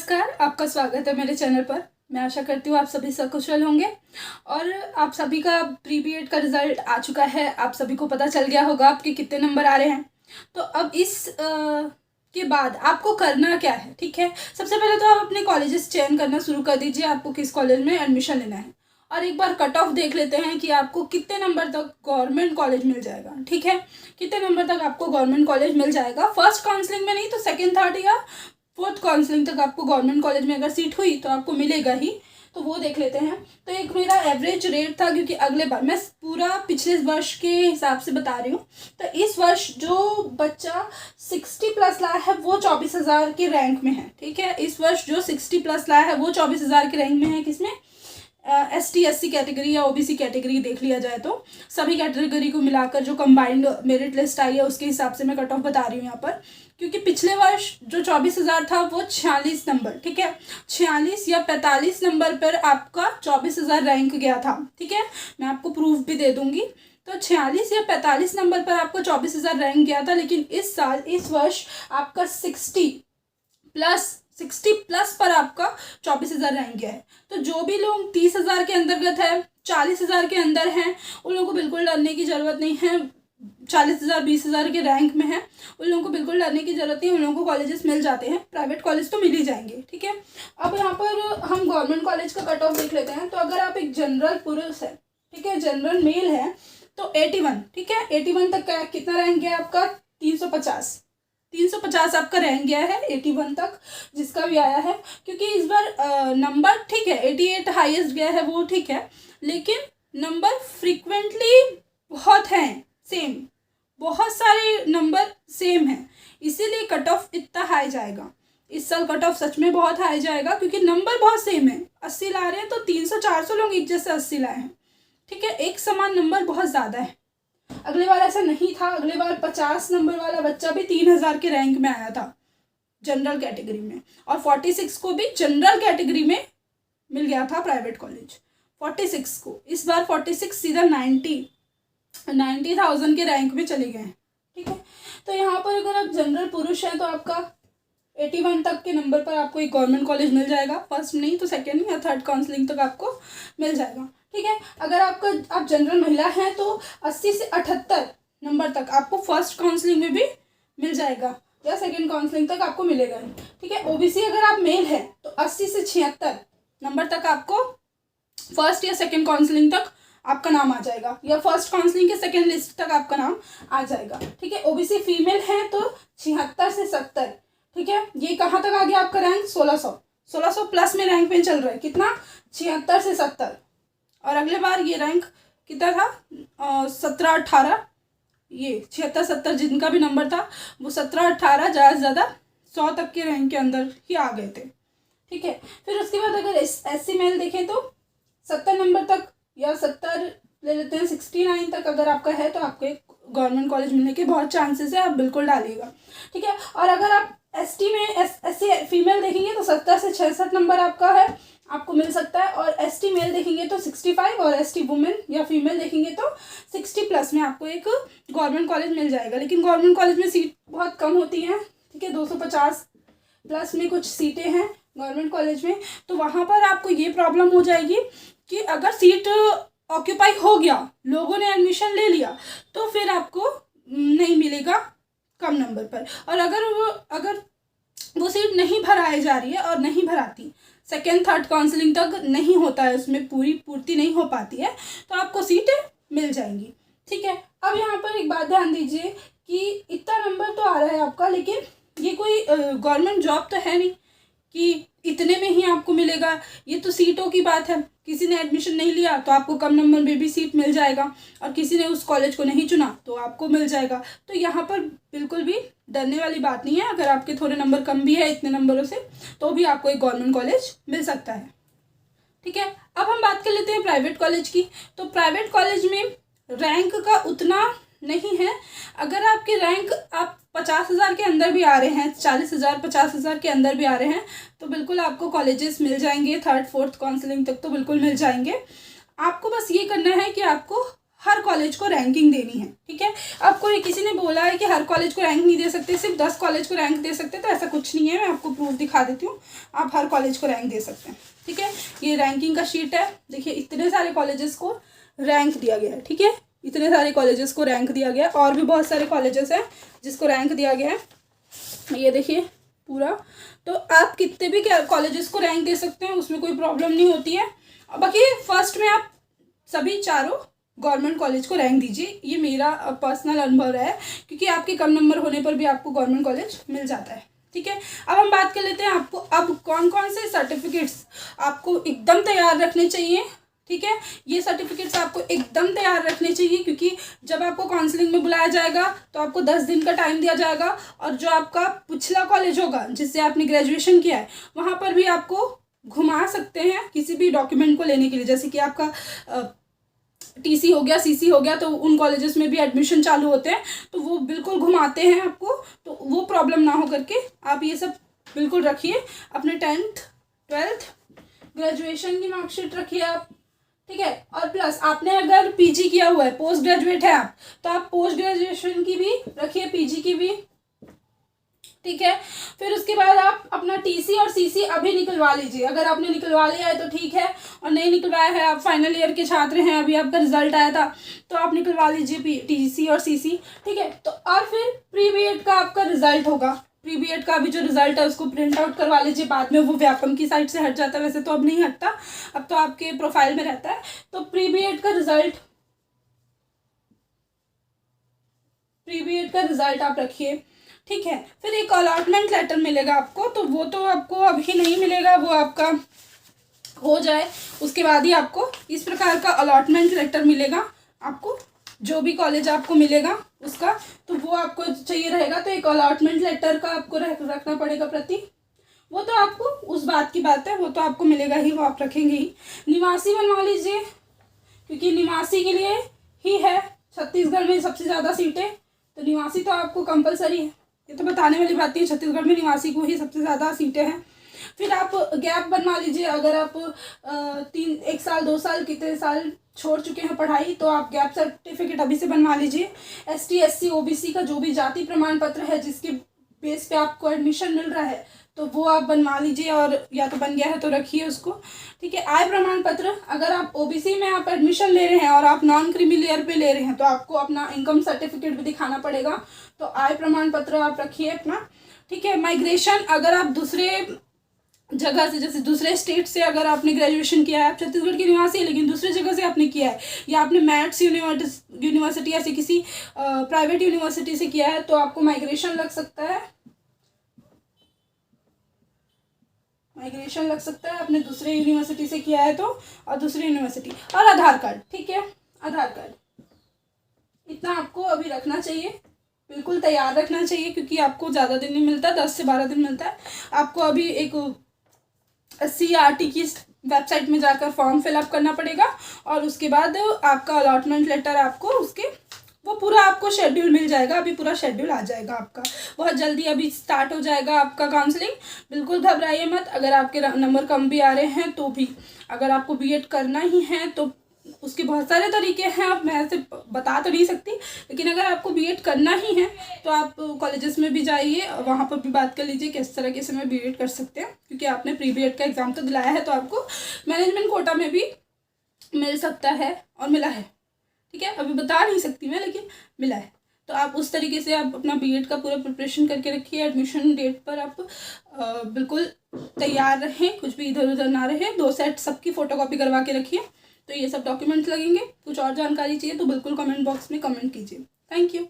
नमस्कार, आपका स्वागत है मेरे चैनल पर। मैं आशा करती हूँ आप सभी सकुशल होंगे और आप सभी का प्री बीएड का रिजल्ट आ चुका है। आप सभी को पता चल गया होगा आपके कितने नंबर आ रहे हैं। तो अब इस के बाद आपको करना क्या है, ठीक है। सबसे पहले तो आप अपने कॉलेजेस चयन करना शुरू कर दीजिए, आपको किस कॉलेज में एडमिशन लेना है। और एक बार कट ऑफ देख लेते हैं कि आपको कितने नंबर तक गवर्नमेंट कॉलेज मिल जाएगा, ठीक है। कितने नंबर तक आपको गवर्नमेंट कॉलेज मिल जाएगा, फर्स्ट काउंसलिंग में नहीं तो सेकेंड, थर्ड या फोर्थ काउंसलिंग तक आपको गवर्नमेंट कॉलेज में अगर सीट हुई तो आपको मिलेगा ही। तो वो देख लेते हैं। तो एक मेरा एवरेज रेट था, क्योंकि अगले बार मैं पूरा पिछले वर्ष के हिसाब से बता रही हूँ। तो इस वर्ष जो बच्चा 60 प्लस लाया है वो 24,000 के रैंक में है, ठीक है। इस वर्ष जो 60 प्लस लाया है वो 24,000 के रैंक में है। किसमें? ST SC कैटेगरी या OBC कैटेगरी देख लिया जाए तो सभी कैटेगरी को मिलाकर जो कंबाइंड मेरिट लिस्ट आई है उसके हिसाब से मैं कट ऑफ बता रही हूँ यहाँ पर। क्योंकि पिछले वर्ष जो 24,000 था वो 46 नंबर, ठीक है, 46 या 45 नंबर पर आपका 24,000 रैंक गया था, ठीक है। मैं आपको प्रूफ भी दे दूंगी। तो 46 या 45 नंबर पर आपको 24,000 रैंक गया था, लेकिन इस वर्ष आपका 60 प्लस पर आपका 24,000 रैंक गया है। तो जो भी लोग 30,000 के अंतर्गत है, 40,000 के अंदर हैं, उन लोगों को बिल्कुल डरने की ज़रूरत नहीं है। 40,000 20,000 के रैंक में है, उन लोगों को बिल्कुल डरने की ज़रूरत नहीं है। उन लोगों को कॉलेजेस मिल जाते हैं, प्राइवेट कॉलेज तो मिल ही जाएंगे, ठीक है। अब यहाँ पर हम गवर्नमेंट कॉलेज का कट ऑफ देख लेते हैं। तो अगर आप एक जनरल पुरुष है, ठीक है, जनरल मेल है, तो 81, ठीक है, 81 तक का कितना रैंक गया आपका? 350 आपका रैंक गया है 81 तक, जिसका भी आया है। क्योंकि इस बार नंबर ठीक है, 88 हाईएस्ट गया है वो ठीक है, लेकिन नंबर फ्रीक्वेंटली बहुत हैं सेम, बहुत सारे नंबर सेम हैं, इसीलिए कट ऑफ इतना हाई जाएगा। इस साल कट ऑफ सच में बहुत हाई जाएगा, क्योंकि नंबर बहुत सेम है। 80 ला रहे हैं तो 300-400 लोग एक जैसे 80 लाए हैं, ठीक है। एक समान नंबर बहुत ज़्यादा है। अगले बार ऐसा नहीं था, अगले बार 50 नंबर वाला बच्चा भी 3,000 के रैंक में आया था जनरल कैटेगरी में, और 46 को भी जनरल कैटेगरी में मिल गया था प्राइवेट कॉलेज 46 को। इस बार 46 सीधा 90,000 के रैंक में चले गए हैं, ठीक है। तो यहाँ पर अगर आप जनरल पुरुष हैं तो आपका 81 तक के नंबर पर आपको एक गवर्नमेंट कॉलेज मिल जाएगा, फर्स्ट नहीं तो सेकेंड या थर्ड काउंसलिंग तक आपको मिल जाएगा, ठीक है। अगर आप जनरल महिला हैं तो 80 से 78 नंबर तक आपको फर्स्ट काउंसलिंग में भी मिल जाएगा, या सेकेंड काउंसलिंग तक आपको मिलेगा, ठीक है। OBC अगर आप मेल हैं तो 80 से 76 नंबर तक आपको फर्स्ट या सेकेंड काउंसलिंग तक आपका नाम आ जाएगा, या फर्स्ट काउंसलिंग के सेकेंड लिस्ट तक आपका नाम आ जाएगा, ठीक है। OBC फीमेल है तो 76 से 70, ठीक है। ये कहाँ तक आ गया आपका रैंक? 1600 प्लस में रैंक में चल रहा है। कितना? 76 से 70। और अगले बार ये रैंक कितना था? 17-18। ये 76-70 जिनका भी नंबर था वो 17-18 ज़्यादा से ज़्यादा 100 तक के रैंक के अंदर ही आ गए थे, ठीक है। फिर उसके बाद अगर SC मेल देखें तो 70 नंबर तक, या 70 ले लेते हैं, 69 तक अगर आपका है तो आपको एक गवर्नमेंट कॉलेज मिलने के बहुत चांसेस है, आप बिल्कुल डालिएगा, ठीक है। और अगर आप ST में SC फीमेल देखेंगे तो 70 से 66 नंबर आपका है, आपको मिल सकता है। और ST मेल देखेंगे तो 65, और ST वुमेन या फीमेल देखेंगे तो 60 प्लस में आपको एक गवर्नमेंट कॉलेज मिल जाएगा। लेकिन गवर्नमेंट कॉलेज में सीट बहुत कम होती हैं, ठीक है, 250 प्लस में कुछ सीटें हैं गवर्नमेंट कॉलेज में। तो वहाँ पर आपको ये प्रॉब्लम हो जाएगी कि अगर सीट ऑक्यूपाई हो गया, लोगों ने एडमिशन ले लिया, तो फिर आपको नहीं मिलेगा कम नंबर पर। और अगर वो सीट नहीं भराई जा रही है और नहीं भराती, सेकेंड थर्ड काउंसलिंग तक नहीं होता है, उसमें पूर्ति नहीं हो पाती है, तो आपको सीटें मिल जाएंगी, ठीक है। अब यहाँ पर एक बात ध्यान दीजिए कि इतना नंबर तो आ रहा है आपका, लेकिन ये कोई गवर्नमेंट जॉब तो है नहीं कि इतने में ही आपको मिलेगा। ये तो सीटों की बात है, किसी ने एडमिशन नहीं लिया तो आपको कम नंबर में भी सीट मिल जाएगा, और किसी ने उस कॉलेज को नहीं चुना तो आपको मिल जाएगा। तो यहाँ पर बिल्कुल भी डरने वाली बात नहीं है। अगर आपके थोड़े नंबर कम भी है इतने नंबरों से, तो भी आपको एक गवर्नमेंट कॉलेज मिल सकता है, ठीक है। अब हम बात कर लेते हैं प्राइवेट कॉलेज की। तो प्राइवेट कॉलेज में रैंक का उतना नहीं है। अगर आपके रैंक आप 50,000 के अंदर भी आ रहे हैं, 40,000 50,000 के अंदर भी आ रहे हैं, तो बिल्कुल आपको कॉलेजेस मिल जाएंगे, थर्ड फोर्थ काउंसलिंग तक तो बिल्कुल मिल जाएंगे। आपको बस ये करना है कि आपको हर कॉलेज को रैंकिंग देनी है, ठीक है। आपको किसी ने बोला है कि हर कॉलेज को रैंक नहीं दे सकते, सिर्फ 10 कॉलेज को रैंक दे सकते, तो ऐसा कुछ नहीं है। मैं आपको प्रूफ दिखा देती हूँ, आप हर कॉलेज को रैंक दे सकते हैं, ठीक है। ये रैंकिंग का शीट है, देखिए इतने सारे कॉलेजेस को रैंक दिया गया है, ठीक है। इतने सारे कॉलेजेस को रैंक दिया गया है, और भी बहुत सारे कॉलेजेस हैं जिसको रैंक दिया गया है। ये देखिए पूरा, तो आप कितने भी कॉलेजेस को रैंक दे सकते हैं, उसमें कोई प्रॉब्लम नहीं होती है। बाकी फर्स्ट में आप सभी चारों गवर्नमेंट कॉलेज को रैंक दीजिए, ये मेरा पर्सनल अनुभव है, क्योंकि आपके कम नंबर होने पर भी आपको गवर्नमेंट कॉलेज मिल जाता है, ठीक है। अब हम बात कर लेते हैं आपको अब कौन कौन से सर्टिफिकेट्स आपको एकदम तैयार रखने चाहिए, ठीक है। ये सर्टिफिकेट्स आपको एकदम तैयार रखने चाहिए, क्योंकि जब आपको काउंसलिंग में बुलाया जाएगा तो आपको 10 दिन का टाइम दिया जाएगा, और जो आपका पिछला कॉलेज होगा जिससे आपने ग्रेजुएशन किया है वहाँ पर भी आपको घुमा सकते हैं किसी भी डॉक्यूमेंट को लेने के लिए। जैसे कि आपका टीसी हो गया, सीसी हो गया, तो उन कॉलेजेस में भी एडमिशन चालू होते हैं, तो वो बिल्कुल घुमाते हैं आपको, तो वो प्रॉब्लम ना हो करके आप ये सब बिल्कुल रखिए। अपने 10th 12th ग्रेजुएशन की मार्कशीट रखिए आप, ठीक है। और प्लस आपने अगर पीजी किया हुआ है, पोस्ट ग्रेजुएट है आप, तो आप पोस्ट ग्रेजुएशन की भी रखिए, पीजी की भी, ठीक है। फिर उसके बाद आप अपना टीसी और सीसी अभी निकलवा लीजिए। अगर आपने निकलवा लिया है तो ठीक है, और नहीं निकलवाया है, आप फाइनल ईयर के छात्र हैं, अभी आपका रिजल्ट आया था, तो आप निकलवा लीजिए टीसी और सीसी, ठीक है। तो और फिर प्री बीएड का आपका रिजल्ट होगा, प्री बीएड का भी जो रिजल्ट है उसको प्रिंट आउट करवा लीजिए। बाद में वो व्यापम की साइट से हट जाता है, वैसे तो अब नहीं हटता, अब तो आपके प्रोफाइल में रहता है। तो प्री बीएड का रिजल्ट आप रखिए, ठीक है। फिर एक अलॉटमेंट लेटर मिलेगा आपको, तो वो तो आपको अभी नहीं मिलेगा, वो आपका हो जाए उसके बाद ही आपको इस प्रकार का अलॉटमेंट लेटर मिलेगा। आपको जो भी कॉलेज आपको मिलेगा उसका, तो वो आपको चाहिए रहेगा, तो एक अलॉटमेंट लेटर का आपको रखना पड़ेगा प्रति। वो तो आपको उस बात की बात है, वो तो आपको मिलेगा ही, वो आप रखेंगे ही। निवासी बनवा लीजिए, क्योंकि निवासी के लिए ही है छत्तीसगढ़ में सबसे ज़्यादा सीटें, तो निवासी तो आपको कंपलसरी है, ये तो बताने वाली बात नहीं, छत्तीसगढ़ में निवासी को ही सबसे ज़्यादा सीटें हैं। फिर आप गैप बनवा लीजिए, अगर आप 1 साल 2 साल कितने साल छोड़ चुके हैं पढ़ाई, तो आप गैप सर्टिफिकेट अभी से बनवा लीजिए। ST SC OBC का जो भी जाति प्रमाण पत्र है जिसके बेस पे आपको एडमिशन मिल रहा है, तो वो आप बनवा लीजिए, और या तो बन गया है तो रखिए उसको, ठीक है। आय प्रमाण पत्र, अगर आप OBC में आप एडमिशन ले रहे हैं और आप नॉन क्रीमी लेयर पे ले रहे हैं, तो आपको अपना इनकम सर्टिफिकेट भी दिखाना पड़ेगा, तो आय प्रमाण पत्र आप रखिए अपना, ठीक है। माइग्रेशन, अगर आप दूसरे जगह से, जैसे दूसरे स्टेट से अगर आपने ग्रेजुएशन किया है, आप छत्तीसगढ़ के निवासी है लेकिन दूसरे जगह से आपने किया है, या आपने मैथ्स यूनिवर्सिटी ऐसे किसी प्राइवेट यूनिवर्सिटी से किया है, तो आपको माइग्रेशन लग सकता है, आपने दूसरे यूनिवर्सिटी से किया है तो, और दूसरी यूनिवर्सिटी। और आधार कार्ड, ठीक है, आधार कार्ड इतना आपको अभी रखना चाहिए, बिल्कुल तैयार रखना चाहिए, क्योंकि आपको ज़्यादा दिन नहीं मिलता, 10 से 12 दिन मिलता है आपको। अभी एक CRT की वेबसाइट में जाकर फॉर्म फिलअप करना पड़ेगा, और उसके बाद आपका अलॉटमेंट लेटर आपको उसके वो पूरा आपको शेड्यूल मिल जाएगा, अभी पूरा शेड्यूल आ जाएगा आपका बहुत जल्दी, अभी स्टार्ट हो जाएगा आपका काउंसलिंग। बिल्कुल घबराइए मत, अगर आपके नंबर कम भी आ रहे हैं तो भी, अगर आपको बीएड करना ही है तो उसके बहुत सारे तरीके हैं, अब मैं ऐसे बता तो नहीं सकती, लेकिन अगर आपको बीएड करना ही है तो आप कॉलेजेस में भी जाइए, वहाँ पर भी बात कर लीजिए किस तरह के समय बीएड कर सकते हैं, क्योंकि आपने प्री बीएड का एग्ज़ाम तो दिलाया है, तो आपको मैनेजमेंट कोटा में भी मिल सकता है, और मिला है, ठीक है। अभी बता नहीं सकती मैं, लेकिन मिला है, तो आप उस तरीके से आप अपना बीएड का पूरा प्रिपरेशन करके रखिए। एडमिशन डेट पर आप बिल्कुल तैयार रहें, कुछ भी इधर उधर ना रहे। 2 सेट सबकी फ़ोटोकॉपी करवा के रखिए, तो ये सब डॉक्यूमेंट्स लगेंगे। कुछ और जानकारी चाहिए तो बिल्कुल कमेंट बॉक्स में कमेंट कीजिए। Thank you.